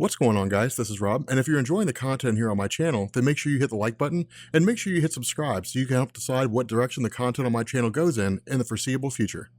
What's going on, guys? This is Rob, and if you're enjoying the content here on my channel, then make sure you hit the like button and make sure you hit subscribe so you can help decide what direction the content on my channel goes in the foreseeable future.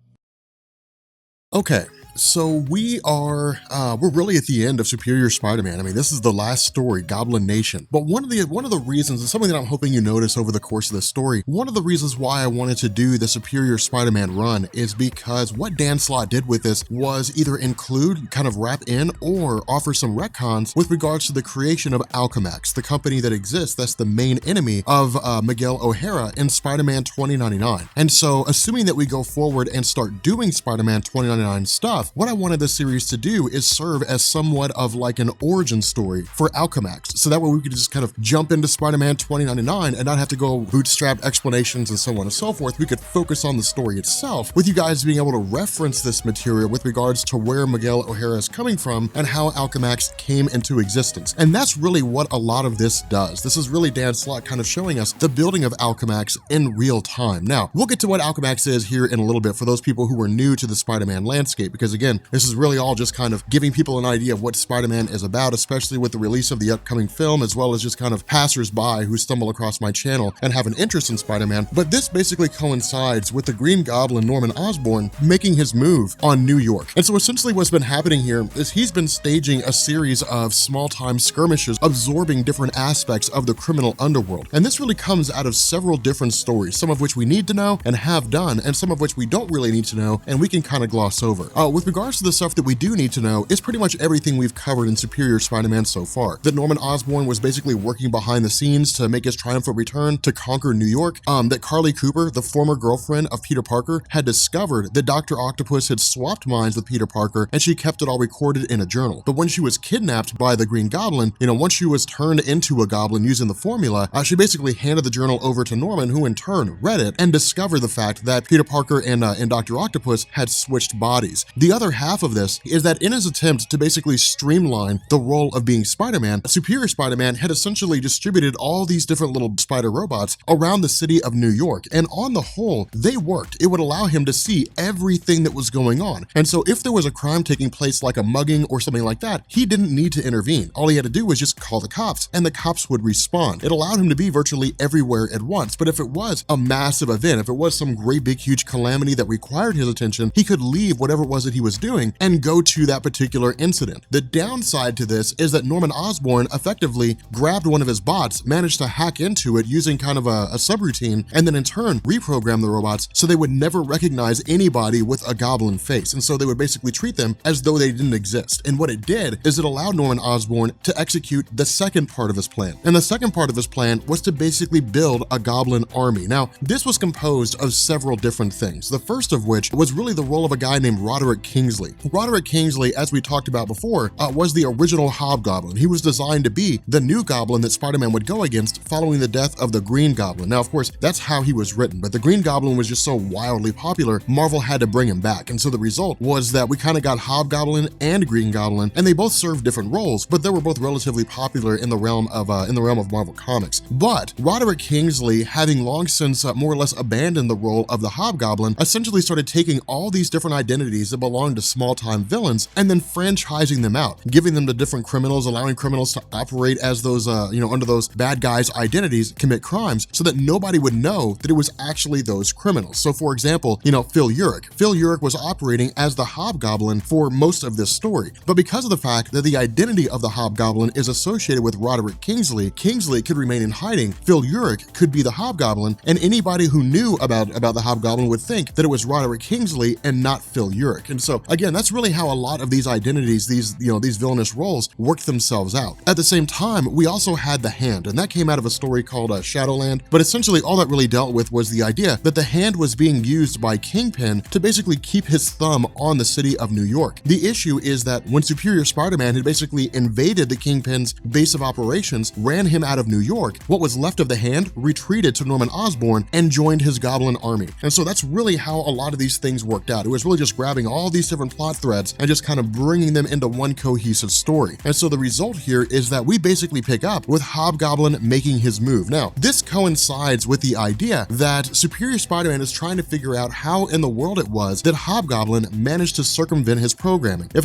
Okay, so we're really at the end of Superior Spider-Man. I mean, this is the last story, Goblin Nation. But one of the reasons, and something that I'm hoping you notice over the course of this story, one of the reasons why I wanted to do the Superior Spider-Man run is because what Dan Slott did with this was either include, kind of wrap in, or offer some retcons with regards to the creation of Alchemax, the company that exists that's the main enemy of Miguel O'Hara in Spider-Man 2099. And so, assuming that we go forward and start doing Spider-Man 2099 stuff, what I wanted this series to do is serve as somewhat of like an origin story for Alchemax. So that way we could just kind of jump into Spider-Man 2099 and not have to go bootstrap explanations and so on and so forth. We could focus on the story itself, with you guys being able to reference this material with regards to where Miguel O'Hara is coming from and how Alchemax came into existence. And that's really what a lot of this does. This is really Dan Slott kind of showing us the building of Alchemax in real time. Now, we'll get to what Alchemax is here in a little bit for those people who are new to the Spider-Man landscape, because again, this is really all just kind of giving people an idea of what Spider-Man is about, especially with the release of the upcoming film, as well as just kind of passers-by who stumble across my channel and have an interest in Spider-Man. But this basically coincides with the Green Goblin, Norman Osborn, making his move on New York. And so essentially what's been happening here is he's been staging a series of small-time skirmishes, absorbing different aspects of the criminal underworld. And this really comes out of several different stories, some of which we need to know and have done, and some of which we don't really need to know and we can kind of gloss over. With regards to the stuff that we do need to know, it's pretty much everything we've covered in Superior Spider-Man so far. That Norman Osborn was basically working behind the scenes to make his triumphant return to conquer New York, that Carly Cooper, the former girlfriend of Peter Parker, had discovered that Dr. Octopus had swapped minds with Peter Parker and she kept it all recorded in a journal. But when she was kidnapped by the Green Goblin, once she was turned into a goblin using the formula, she basically handed the journal over to Norman, who in turn read it and discovered the fact that Peter Parker and Dr. Octopus had switched bodies. The other half of this is that in his attempt to basically streamline the role of being Spider-Man, Superior Spider-Man had essentially distributed all these different little spider robots around the city of New York, and on the whole, they worked. It would allow him to see everything that was going on. And so if there was a crime taking place like a mugging or something like that, he didn't need to intervene. All he had to do was just call the cops, and the cops would respond. It allowed him to be virtually everywhere at once. But if it was a massive event, if it was some great big huge calamity that required his attention, he could leave whatever it was that he was doing and go to that particular incident. The downside to this is that Norman Osborn effectively grabbed one of his bots, managed to hack into it using kind of a subroutine, and then in turn reprogram the robots so they would never recognize anybody with a goblin face. And so they would basically treat them as though they didn't exist. And what it did is it allowed Norman Osborn to execute the second part of his plan. And the second part of his plan was to basically build a goblin army. Now, this was composed of several different things. The first of which was really the role of a guy named Roderick Kingsley. Roderick Kingsley, as we talked about before, was the original Hobgoblin. He was designed to be the new goblin that Spider-Man would go against following the death of the Green Goblin. Now, of course, that's how he was written, but the Green Goblin was just so wildly popular, Marvel had to bring him back. And so the result was that we kind of got Hobgoblin and Green Goblin, and they both served different roles, but they were both relatively popular in the realm of Marvel Comics. But Roderick Kingsley, having long since more or less abandoned the role of the Hobgoblin, essentially started taking all these different identities that belonged to small-time villains and then franchising them out, giving them to different criminals, allowing criminals to operate as those, under those bad guys' identities, commit crimes, so that nobody would know that it was actually those criminals. So for example, Phil Urich. Phil Urich was operating as the Hobgoblin for most of this story. But because of the fact that the identity of the Hobgoblin is associated with Roderick Kingsley, Kingsley could remain in hiding, Phil Urich could be the Hobgoblin, and anybody who knew about the Hobgoblin would think that it was Roderick Kingsley and not Phil Urich. And so again, that's really how a lot of these identities, these villainous roles worked themselves out. At the same time, we also had the Hand, and that came out of a story called Shadowland. But essentially all that really dealt with was the idea that the Hand was being used by Kingpin to basically keep his thumb on the city of New York. The issue is that when Superior Spider-Man had basically invaded the Kingpin's base of operations, ran him out of New York, what was left of the Hand retreated to Norman Osborn and joined his goblin army. And so that's really how a lot of these things worked out. It was really just just grabbing all these different plot threads and just kind of bringing them into one cohesive story. And so the result here is that we basically pick up with Hobgoblin making his move. Now, this coincides with the idea that Superior Spider-Man is trying to figure out how in the world it was that Hobgoblin managed to circumvent his programming. If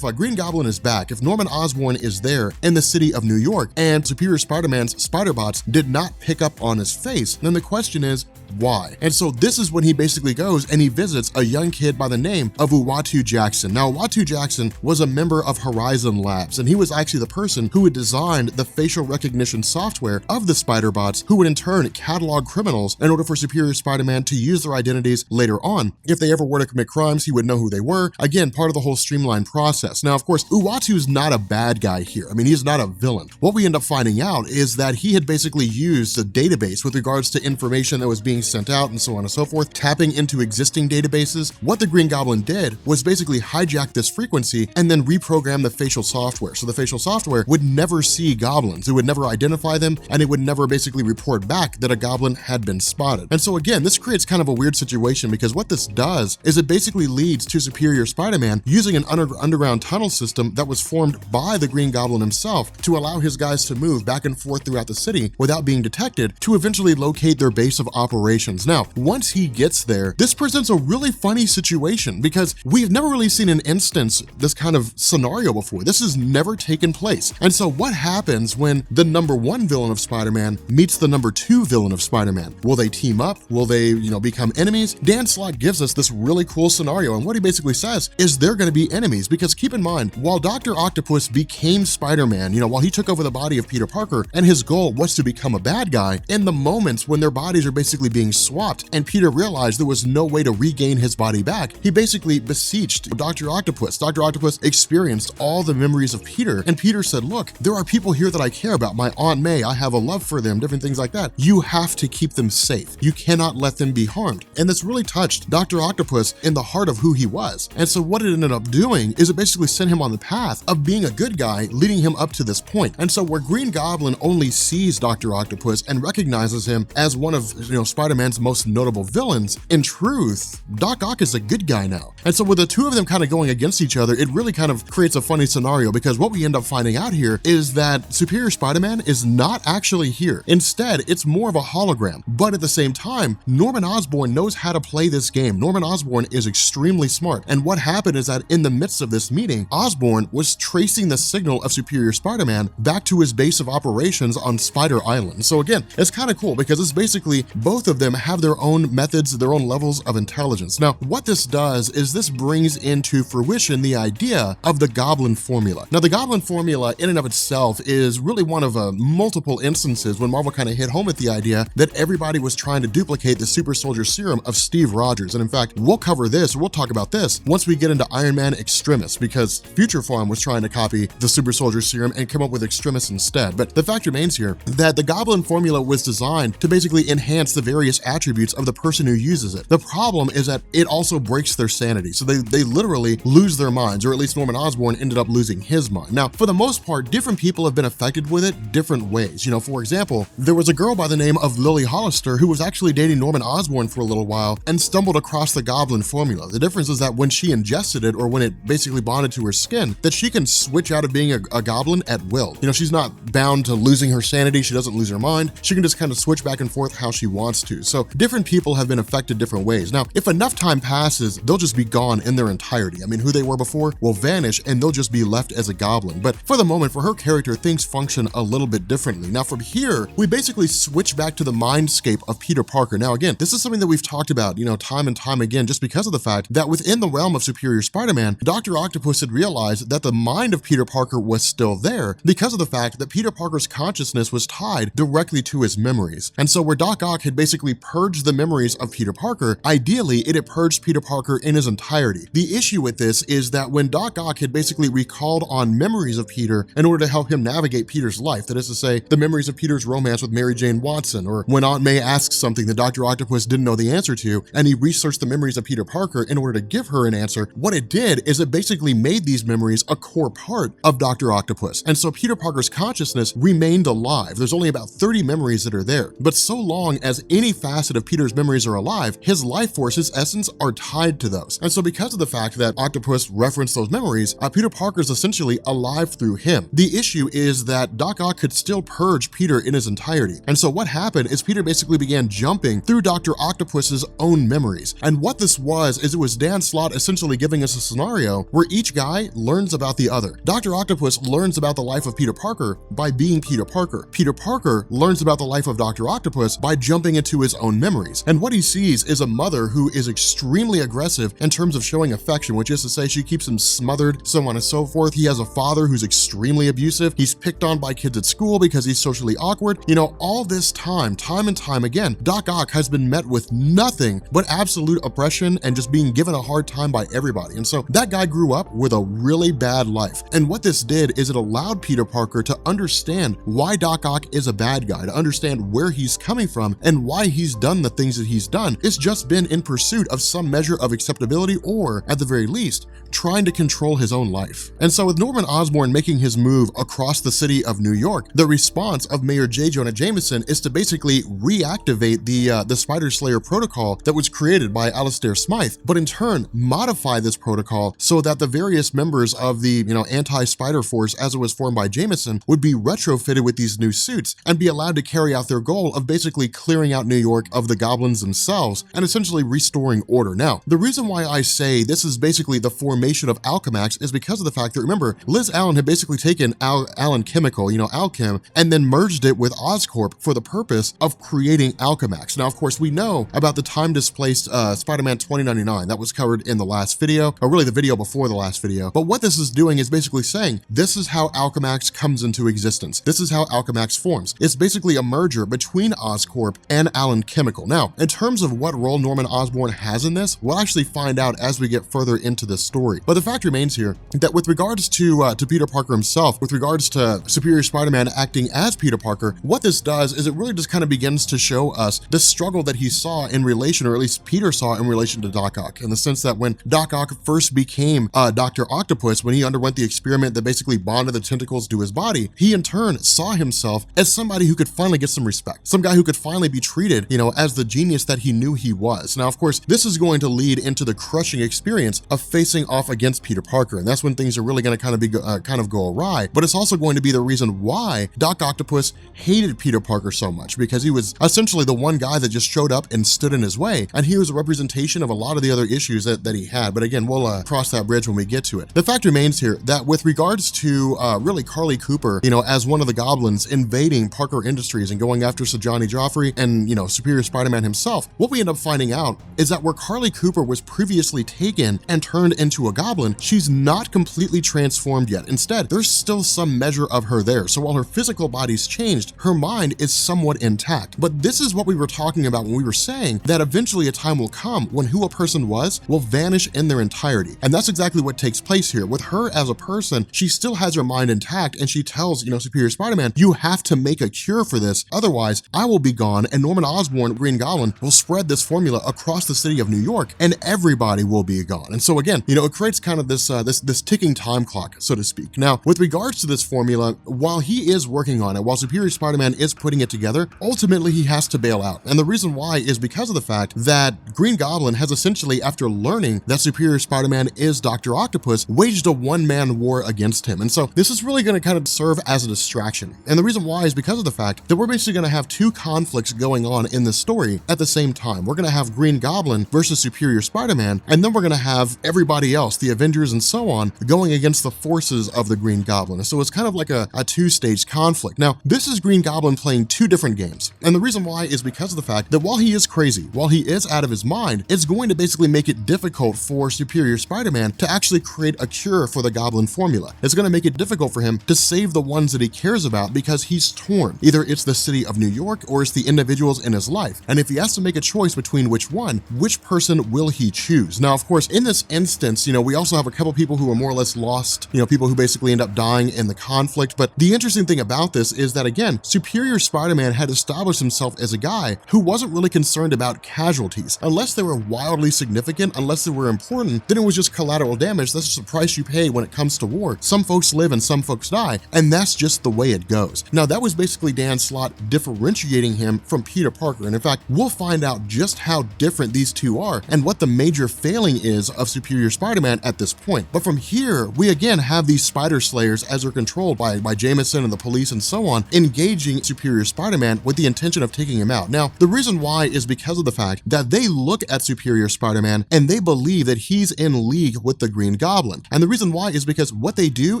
Green Goblin is back, if Norman Osborn is there in the city of New York and Superior Spider-Man's Spider-Bots did not pick up on his face, then the question is, why? And so this is when he basically goes and he visits a young kid by the name of Uatu Jackson. Now, Uatu Jackson was a member of Horizon Labs, and he was actually the person who had designed the facial recognition software of the Spider-Bots, who would in turn catalog criminals in order for Superior Spider-Man to use their identities later on. If they ever were to commit crimes, he would know who they were. Again, part of the whole streamlined process. Now, of course, Uatu's not a bad guy here. I mean, he's not a villain. What we end up finding out is that he had basically used a database with regards to information that was being sent out and so on and so forth, tapping into existing databases. What the Green Goblin did was basically hijack this frequency and then reprogram the facial software. So the facial software would never see goblins. It would never identify them, and it would never basically report back that a goblin had been spotted. And so again, this creates kind of a weird situation, because what this does is it basically leads to Superior Spider-Man using an underground tunnel system that was formed by the Green Goblin himself to allow his guys to move back and forth throughout the city without being detected, to eventually locate their base of operations. Now, once he gets there, this presents a really funny situation, because we've never really seen an instance, this kind of scenario before. This has never taken place. And so what happens when the #1 villain of Spider-Man meets the #2 villain of Spider-Man? Will they team up? Will they, become enemies? Dan Slott gives us this really cool scenario, and what he basically says is they're going to be enemies, because keep in mind, while Dr. Octopus became Spider-Man, while he took over the body of Peter Parker and his goal was to become a bad guy, in the moments when their bodies are basically being swapped and Peter realized there was no way to regain his body back, he basically beseeched Dr. Octopus. Dr. Octopus experienced all the memories of Peter, and Peter said, look, there are people here that I care about. My Aunt May, I have a love for them, different things like that. You have to keep them safe. You cannot let them be harmed. And this really touched Dr. Octopus in the heart of who he was. And so what it ended up doing is it basically sent him on the path of being a good guy, leading him up to this point. And so where Green Goblin only sees Dr. Octopus and recognizes him as one of Spider-Man's most notable villains, in truth, Doc Ock is a good guy now. And so with the two of them kind of going against each other, it really kind of creates a funny scenario, because what we end up finding out here is that Superior Spider-Man is not actually here. Instead, it's more of a hologram. But at the same time, Norman Osborn knows how to play this game. Norman Osborn is extremely smart. And what happened is that in the midst of this meeting, Osborn was tracing the signal of Superior Spider-Man back to his base of operations on Spider Island. So again, it's kind of cool, because it's basically both of them have their own methods, their own levels of intelligence. Now, what this does is this brings into fruition the idea of the Goblin Formula. Now, the Goblin Formula in and of itself is really one of multiple instances when Marvel kind of hit home with the idea that everybody was trying to duplicate the super soldier serum of Steve Rogers. And in fact, we'll talk about this once we get into Iron Man Extremis, because Future Farm was trying to copy the super soldier serum and come up with Extremis instead. But the fact remains here that the Goblin Formula was designed to basically enhance the various attributes of the person who uses it. The problem is that it also breaks their sanity. So they literally lose their minds, or at least Norman Osborn ended up losing his mind. Now, for the most part, different people have been affected with it different ways. For example, there was a girl by the name of Lily Hollister who was actually dating Norman Osborn for a little while and stumbled across the Goblin Formula. The difference is that when she ingested it, or when it basically bonded to her skin, that she can switch out of being a goblin at will. She's not bound to losing her sanity. She doesn't lose her mind. She can just kind of switch back and forth how she wants to. So different people have been affected different ways. Now, if enough time passes, they'll just be gone in their entirety. I mean, who they were before will vanish, and they'll just be left as a goblin. But for the moment, for her character, things function a little bit differently. Now, from here, we basically switch back to the mindscape of Peter Parker. Now, again, this is something that we've talked about, time and time again, just because of the fact that within the realm of Superior Spider-Man, Dr. Octopus had realized that the mind of Peter Parker was still there because of the fact that Peter Parker's consciousness was tied directly to his memories. And so where Doc Ock had basically purged the memories of Peter Parker, ideally, it had purged Peter Parker in his entirety. The issue with this is that when Doc Ock had basically recalled on memories of Peter in order to help him navigate Peter's life, that is to say, the memories of Peter's romance with Mary Jane Watson, or when Aunt May asks something that Dr. Octopus didn't know the answer to, and he researched the memories of Peter Parker in order to give her an answer, what it did is it basically made these memories a core part of Dr. Octopus. And so Peter Parker's consciousness remained alive. There's only about 30 memories that are there, but so long as any facet of Peter's memories are alive, his life force, his essence, are tied to those. And so because of the fact that Octopus referenced those memories, Peter Parker's essentially alive through him. The issue is that Doc Ock could still purge Peter in his entirety. And so what happened is Peter basically began jumping through Dr. Octopus's own memories. And what this was is it was Dan Slott essentially giving us a scenario where each guy learns about the other. Dr. Octopus learns about the life of Peter Parker by being Peter Parker. Peter Parker learns about the life of Dr. Octopus by jumping into his own memories. And what he sees is a mother who is extremely aggressive in terms of showing affection, which is to say she keeps him smothered, so on and so forth. He has a father who's extremely abusive. He's picked on by kids at school because he's socially awkward. You know, all this time and time again, Doc Ock has been met with nothing but absolute oppression and just being given a hard time by everybody. And so that guy grew up with a really bad life. And what this did is it allowed Peter Parker to understand why Doc Ock is a bad guy, to understand where he's coming from and why he's done the things that he's done. It's just been in pursuit of some measure of acceptability, or at the very least, trying to control his own life. And so with Norman Osborn making his move across the city of New York, the response of Mayor J. Jonah Jameson is to basically reactivate the Spider Slayer protocol that was created by Alistair Smythe, but in turn modify this protocol so that the various members of the anti-Spider Force, as it was formed by Jameson, would be retrofitted with these new suits and be allowed to carry out their goal of basically clearing out New York of the goblins themselves and essentially restoring order. Now, the reason why I say this is basically the formation of Alchemax is because of the fact that, remember, Liz Allen had basically taken Allen Chemical, Alchem, and then merged it with Oscorp for the purpose of creating Alchemax. Now, of course, we know about the time-displaced Spider-Man 2099. That was covered in the last video, or really the video before the last video. But what this is doing is basically saying, this is how Alchemax comes into existence. This is how Alchemax forms. It's basically a merger between Oscorp and Allen Chemical. Now, in terms of what role Norman Osborn has in this, we'll actually find out as we get further into this story. But the fact remains here that with regards to Peter Parker himself, with regards to Superior Spider-Man acting as Peter Parker, what this does is it really just kind of begins to show us the struggle that he saw in relation, or at least Peter saw in relation to Doc Ock, in the sense that when Doc Ock first became Dr. Octopus, when he underwent the experiment that basically bonded the tentacles to his body, he in turn saw himself as somebody who could finally get some respect, some guy who could finally be treated, as the genius that he knew he was. Now, of course, this is going to lead into the crushing experience of facing off against Peter Parker, and that's when things are really going to kind of go awry. But it's also going to be the reason why Doc Octopus hated Peter Parker so much, because he was essentially the one guy that just showed up and stood in his way, and he was a representation of a lot of the other issues that he had. But again, we'll cross that bridge when we get to it. The fact remains here that with regards to really Carly Cooper, as one of the goblins invading Parker Industries and going after Sajani Joffrey and, Superior Spider-Man himself, what we end up finding out is that where Carly Cooper was previously taken and turned into a goblin, she's not completely transformed yet. Instead, there's still some measure of her there. So while her physical body's changed, her mind is somewhat intact. But this is what we were talking about when we were saying that eventually a time will come when who a person was will vanish in their entirety. And that's exactly what takes place here. With her as a person, she still has her mind intact, and she tells, Superior Spider-Man, you have to make a cure for this, otherwise I will be gone, and Norman Osborn, Green Goblin, will spread this formula across the city of New York, and everybody will be gone. And so again, it creates kind of this ticking time clock, so to speak. Now, with regards to this formula, while he is working on it, while Superior Spider-Man is putting it together, ultimately he has to bail out. And the reason why is because of the fact that Green Goblin has essentially, after learning that Superior Spider-Man is Dr. Octopus, waged a one-man war against him. And so this is really going to kind of serve as a distraction. And the reason why is because of the fact that we're basically going to have two conflicts going on in this story at the same time. We're going to have Green Goblin versus Superior Spider-Man, and then we're going to have everybody else, the Avengers and so on, going against the forces of the Green Goblin. So it's kind of like a two-stage conflict. Now, this is Green Goblin playing two different games. And the reason why is because of the fact that while he is crazy, while he is out of his mind, it's going to basically make it difficult for Superior Spider-Man to actually create a cure for the Goblin Formula. It's going to make it difficult for him to save the ones that he cares about because he's torn. Either it's the city of New York or it's the individuals in his life. And if he has to make a choice between which person will he choose? Now, of course, in this instance, we also have a couple people who are more or less lost, people who basically end up dying in the conflict. But the interesting thing about this is that, again, Superior Spider-Man had established himself as a guy who wasn't really concerned about casualties. Unless they were wildly significant, unless they were important, then it was just collateral damage. That's just the price you pay when it comes to war. Some folks live and some folks die, and that's just the way it goes. Now, that was basically Dan Slott differentiating him from Peter Parker. And in fact, we'll find out just how different these two are and what the major failing is of Superior Spider-Man at this point. But from here, we again have these Spider Slayers, as they're controlled by Jameson and the police and so on, engaging Superior Spider-Man with the intention of taking him out. Now, the reason why is because of the fact that they look at Superior Spider-Man and they believe that he's in league with the Green Goblin. And the reason why is because what they do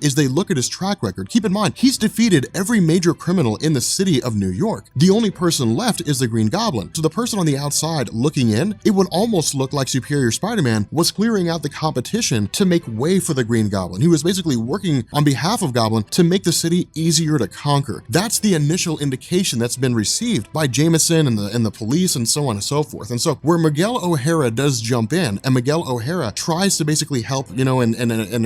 is they look at his track record. Keep in mind, he's defeated every major criminal in the city of New York. The only person left is the Green Goblin. So the person on the outside looking in, it would almost look like Superior Spider-Man was clearing out the competition to make way for the Green Goblin. He was basically working on behalf of Goblin to make the city easier to conquer. That's the initial indication that's been received by Jameson and the police and so on and so forth. And so where Miguel O'Hara does jump in, and Miguel O'Hara tries to basically help, you know, and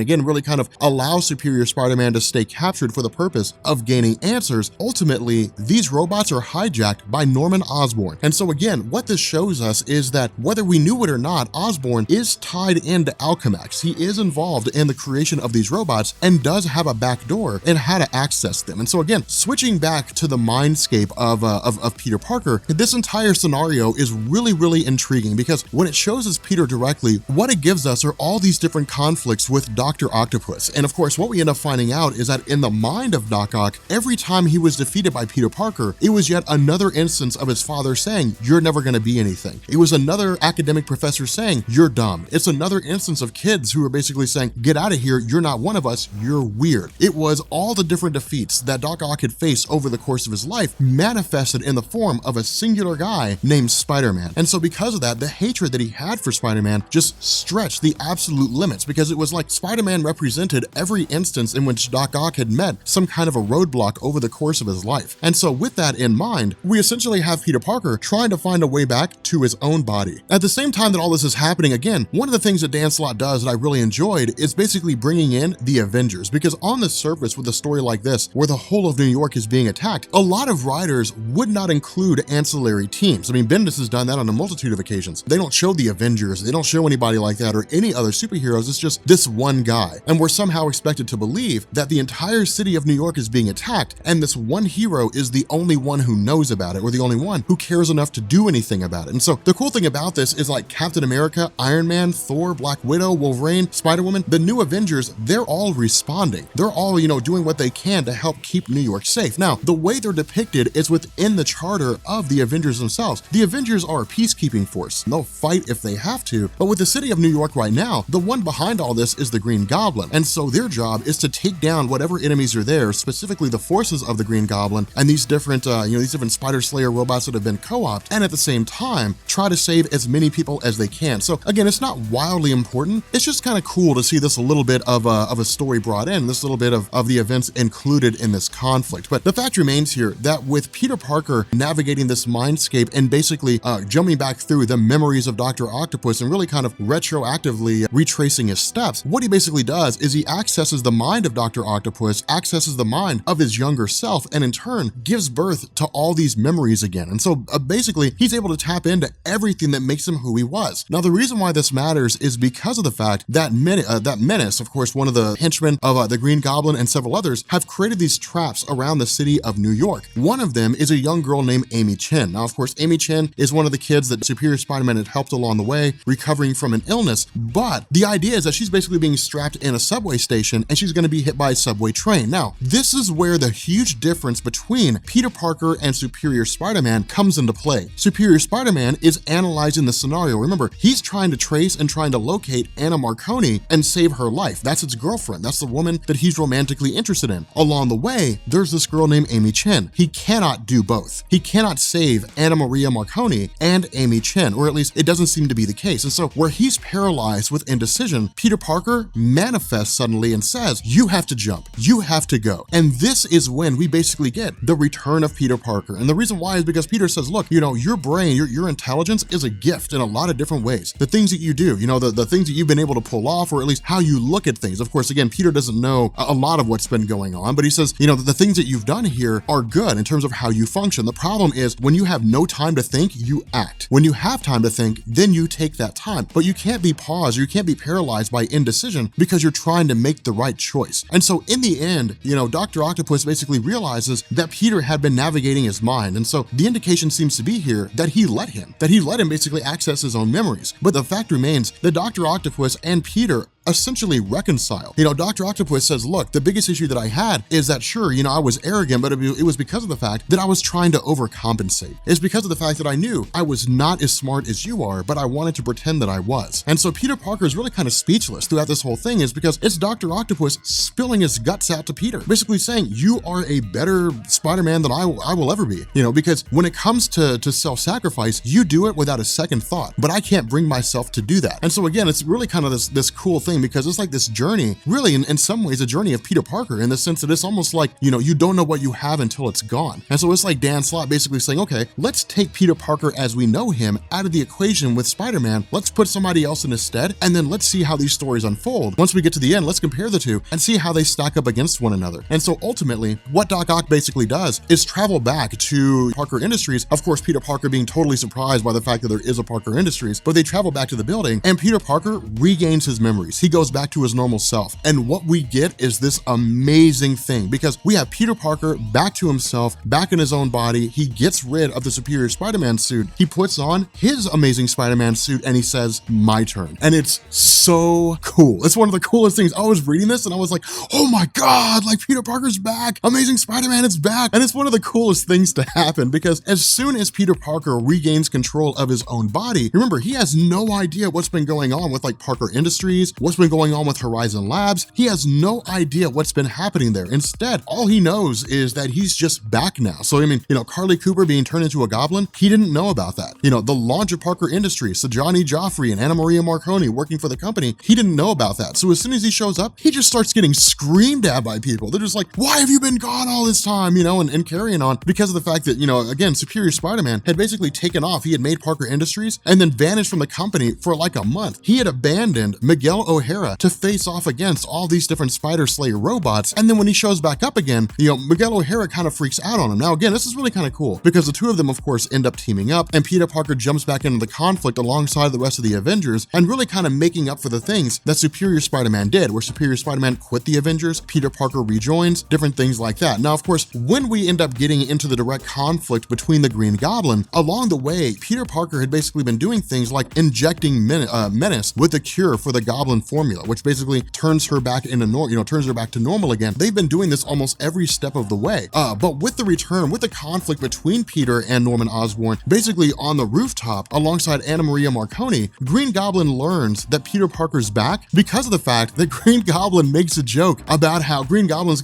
again, really kind of allow Superior Spider-Man to stay captured for the purpose of gaining answers, ultimately, these robots are hijacked by Norman Osborn. And so again, what this shows us is that whether we knew it or not, Osborn is tied into Alchemax. He is involved in the creation of these robots and does have a back door in how to access them. And so again, switching back to the mindscape of Peter Parker, this entire scenario is really, really intriguing because when it shows us Peter directly, what it gives us are all these different conflicts with Dr. Octopus. And of course, what we end up finding out is that in the mind of Doc Ock, every time he was defeated by Peter Parker, it was yet another instance of his father saying, you're never going to be anything. It was another academic professor saying, you're dumb. It's another instance of kids who are basically saying, get out of here, you're not one of us, you're weird. It was all the different defeats that Doc Ock had faced over the course of his life manifested in the form of a singular guy named Spider-Man. And so because of that, the hatred that he had for Spider-Man just stretched the absolute limits, because it was like Spider-Man represented every instance in which Doc Ock had met some kind of a roadblock over the course of his life. And so with that in mind, we essentially have Peter Parker trying to find a way back to his own body. At the same time that all this is happening, again, one of the things that Dan Slott does that I really enjoyed is basically bringing in the Avengers, because on the surface with a story like this, where the whole of New York is being attacked, a lot of writers would not include ancillary teams. I mean, Bendis has done that on a multitude of occasions. They don't show the Avengers, they don't show anybody like that or any other superheroes. It's just this one guy. And we're somehow expected to believe that the entire city of New York is being attacked, and this one hero is the only one who knows about it, or the only one who cares enough to do anything about it. And so the cool thing about this is like Captain America, Iron Man, Thor, Black Widow, Wolverine, Spider-Woman, the new Avengers, they're all responding. They're all, you know, doing what they can to help keep New York safe. Now, the way they're depicted is within the charter of the Avengers themselves. The Avengers are a peacekeeping force. They'll fight if they have to, but with the city of New York right now, the one behind all this is the Green Goblin. And so their job is to take down whatever enemies are there, specifically the forces of the Green Goblin and these different, these different Spider Slayer robots that have been co-opted, and at the same time, try to save as many people as they can. So again, it's not wildly important. It's just kind of cool to see this a little bit of a story brought in, this little bit of the events included in this conflict. But the fact remains here that with Peter Parker navigating this mindscape and basically jumping back through the memories of Dr. Octopus and really kind of retroactively retracing his steps, what he basically does is he accesses the mind of Dr. Octopus, accesses the mind of his younger self, and in turn gives birth to all these memories again. And so basically he's able to tap into everything that makes him who he was. Now, the reason why this matters is because of the fact that Menace, of course, one of the henchmen of the Green Goblin and several others, have created these traps around the city of New York. One of them is a young girl named Amy Chen. Now, of course, Amy Chen is one of the kids that Superior Spider-Man had helped along the way, recovering from an illness, but the idea is that she's basically being strapped in a subway station and she's going to be hit by a subway train. Now, this is where the huge difference between Peter Parker and Superior Spider-Man comes into play. Superior Spider-Man is analyzing the scenario. Remember, he's trying to trace and trying to locate Anna Marconi and save her life. That's his girlfriend. That's the woman that he's romantically interested in. Along the way, there's this girl named Amy Chen. He cannot do both. He cannot save Anna Maria Marconi and Amy Chen, or at least it doesn't seem to be the case. And so where he's paralyzed with indecision, Peter Parker manifests suddenly and says, you have to jump. You have to go. And this is when we basically get the return of Peter Parker. And the reason why is because Peter says, look, you know, your brain, your intelligence is a gift in a lot of different ways. The things that you do, you know, the things that you've been able to pull off, or at least how you look at things. Of course, again, Peter doesn't know a lot of what's been going on, but he says, you know, the things that you've done here are good in terms of how you function. The problem is when you have no time to think, you act. When you have time to think, then you take that time. But you can't be paused, you can't be paralyzed by indecision because you're trying to make the right choice. And so in the end, you know, Dr. Octopus basically realizes that Peter had been navigating his mind. And so the indication seems to be here that he let him basically access his own memories. But the fact remains that Dr. Octopus and Peter essentially reconcile. Dr. Octopus says, look, the biggest issue that I had is that sure, I was arrogant, but it was because of the fact that I was trying to overcompensate. It's because of the fact that I knew I was not as smart as you are, but I wanted to pretend that I was. And so Peter Parker is really kind of speechless throughout this whole thing, is because it's Dr. Octopus spilling his guts out to Peter, basically saying, you are a better Spider-Man than I will ever be, because when it comes to self-sacrifice, you do it without a second thought, but I can't bring myself to do that. And so again, it's really kind of this cool thing, because it's like this journey, really in some ways, a journey of Peter Parker, in the sense that it's almost like, you don't know what you have until it's gone. And so it's like Dan Slott basically saying, okay, let's take Peter Parker as we know him out of the equation with Spider-Man. Let's put somebody else in his stead, and then let's see how these stories unfold. Once we get to the end, let's compare the two and see how they stack up against one another. And so ultimately, what Doc Ock basically does is travel back to Parker Industries. Of course, Peter Parker being totally surprised by the fact that there is a Parker Industries, but they travel back to the building, and Peter Parker regains his memories. He goes back to his normal self. And what we get is this amazing thing, because we have Peter Parker back to himself, back in his own body. He gets rid of the Superior Spider-Man suit. He puts on his Amazing Spider-Man suit, and he says, my turn. And it's so cool. It's one of the coolest things. I was reading this and I was like, oh my God, like Peter Parker's back. Amazing Spider-Man is back. And it's one of the coolest things to happen, because as soon as Peter Parker regains control of his own body, remember, he has no idea what's been going on with like Parker Industries, what's been going on with Horizon Labs. He has no idea what's been happening there. Instead, all he knows is that he's just back now. So, Carly Cooper being turned into a goblin, he didn't know about that. The launch of Parker Industries, so Johnny Joffrey and Anna Maria Marconi working for the company, he didn't know about that. So as soon as he shows up, he just starts getting screamed at by people. They're just like, why have you been gone all this time? And carrying on, because of the fact that, again, Superior Spider-Man had basically taken off. He had made Parker Industries and then vanished from the company for like a month. He had abandoned Miguel O'Hara to face off against all these different Spider Slayer robots. And then when he shows back up again, Miguel O'Hara kind of freaks out on him. Now, again, this is really kind of cool, because the two of them, of course, end up teaming up, and Peter Parker jumps back into the conflict alongside the rest of the Avengers, and really kind of making up for the things that Superior Spider-Man did, where Superior Spider-Man quit the Avengers, Peter Parker rejoins, different things like that. Now, of course, when we end up getting into the direct conflict between the Green Goblin, along the way, Peter Parker had basically been doing things like injecting Menace with the cure for the Goblin Formula, which basically turns her back into turns her back to normal again. They've been doing this almost every step of the way. But with the conflict between Peter and Norman Osborn, basically on the rooftop alongside Anna Maria Marconi, Green Goblin learns that Peter Parker's back because of the fact that Green Goblin makes a joke about how Green Goblin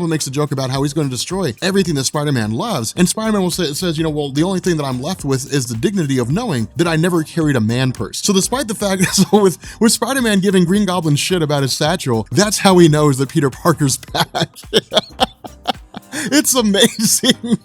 makes a joke about how he's going to destroy everything that Spider-Man loves. And Spider-Man says, well, the only thing that I'm left with is the dignity of knowing that I never carried a man purse. So despite the fact, with Spider-Man giving Green Goblin shit about his satchel, that's how he knows that Peter Parker's back. It's amazing.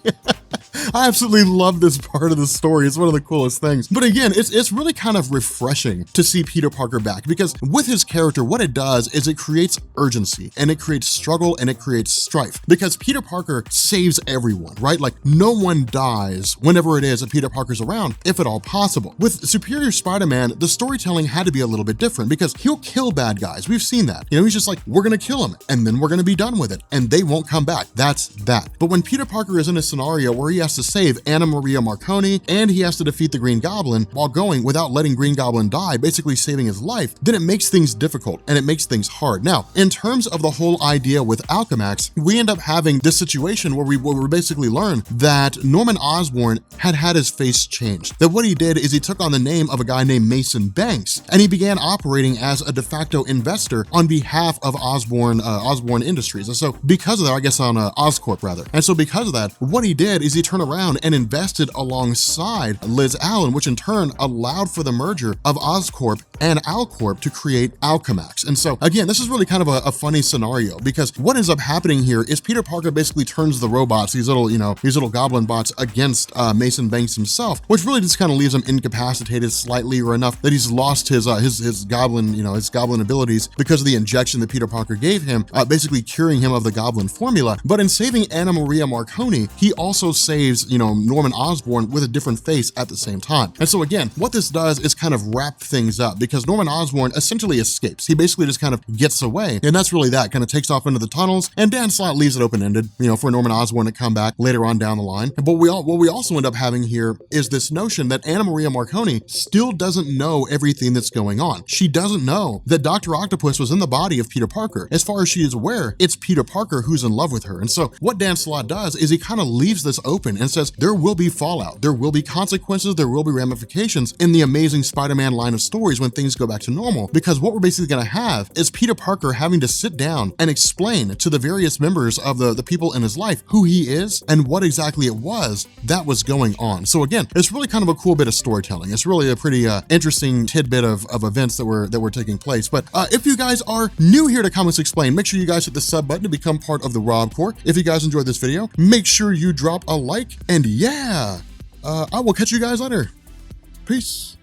I absolutely love this part of the story. It's one of the coolest things. But again, it's really kind of refreshing to see Peter Parker back, because with his character, what it does is it creates urgency, and it creates struggle, and it creates strife, because Peter Parker saves everyone, right? Like, no one dies whenever it is that Peter Parker's around, if at all possible. With Superior Spider-Man, the storytelling had to be a little bit different, because he'll kill bad guys. We've seen that. He's just like, we're gonna kill him, and then we're gonna be done with it, and they won't come back. That's that. But when Peter Parker is in a scenario where he has to save Anna Maria Marconi, and he has to defeat the Green Goblin while going without letting Green Goblin die, basically saving his life, then it makes things difficult and it makes things hard. Now, in terms of the whole idea with Alchemax, we end up having this situation where we basically learn that Norman Osborn had his face changed. That what he did is he took on the name of a guy named Mason Banks, and he began operating as a de facto investor on behalf of Osborn Industries. And so because of that, I guess on Oscorp rather. And so because of that, what he did is he turned around and invested alongside Liz Allen, which in turn allowed for the merger of Oscorp and Alcorp to create Alchemax. And so again, this is really kind of a funny scenario, because what ends up happening here is Peter Parker basically turns the robots, these little goblin bots, against Mason Banks himself, which really just kind of leaves him incapacitated slightly, or enough that he's lost his goblin abilities because of the injection that Peter Parker gave him, basically curing him of the Goblin Formula. But in saving Anna Maria Marconi, he also saves plays, you know, Norman Osborn with a different face at the same time. And so again, what this does is kind of wrap things up, because Norman Osborn essentially escapes. He basically just kind of gets away, and that's really that, kind of takes off into the tunnels, and Dan Slott leaves it open-ended, you know, for Norman Osborn to come back later on down the line. But what we also end up having here is this notion that Anna Maria Marconi still doesn't know everything that's going on. She doesn't know that Dr. Octopus was in the body of Peter Parker. As far as she is aware, it's Peter Parker who's in love with her. And so what Dan Slott does is he kind of leaves this open and says there will be fallout, there will be consequences, there will be ramifications in the Amazing Spider-Man line of stories when things go back to normal, because what we're basically going to have is Peter Parker having to sit down and explain to the various members of the people in his life who he is and what exactly it was that was going on. So again, it's really kind of a cool bit of storytelling. It's really a pretty interesting tidbit of events that were taking place. But if you guys are new here to Comics Explained, make sure you guys hit the sub button to become part of the Rob Corps. If you guys enjoyed this video, make sure you drop a like, and yeah, I will catch you guys later. Peace.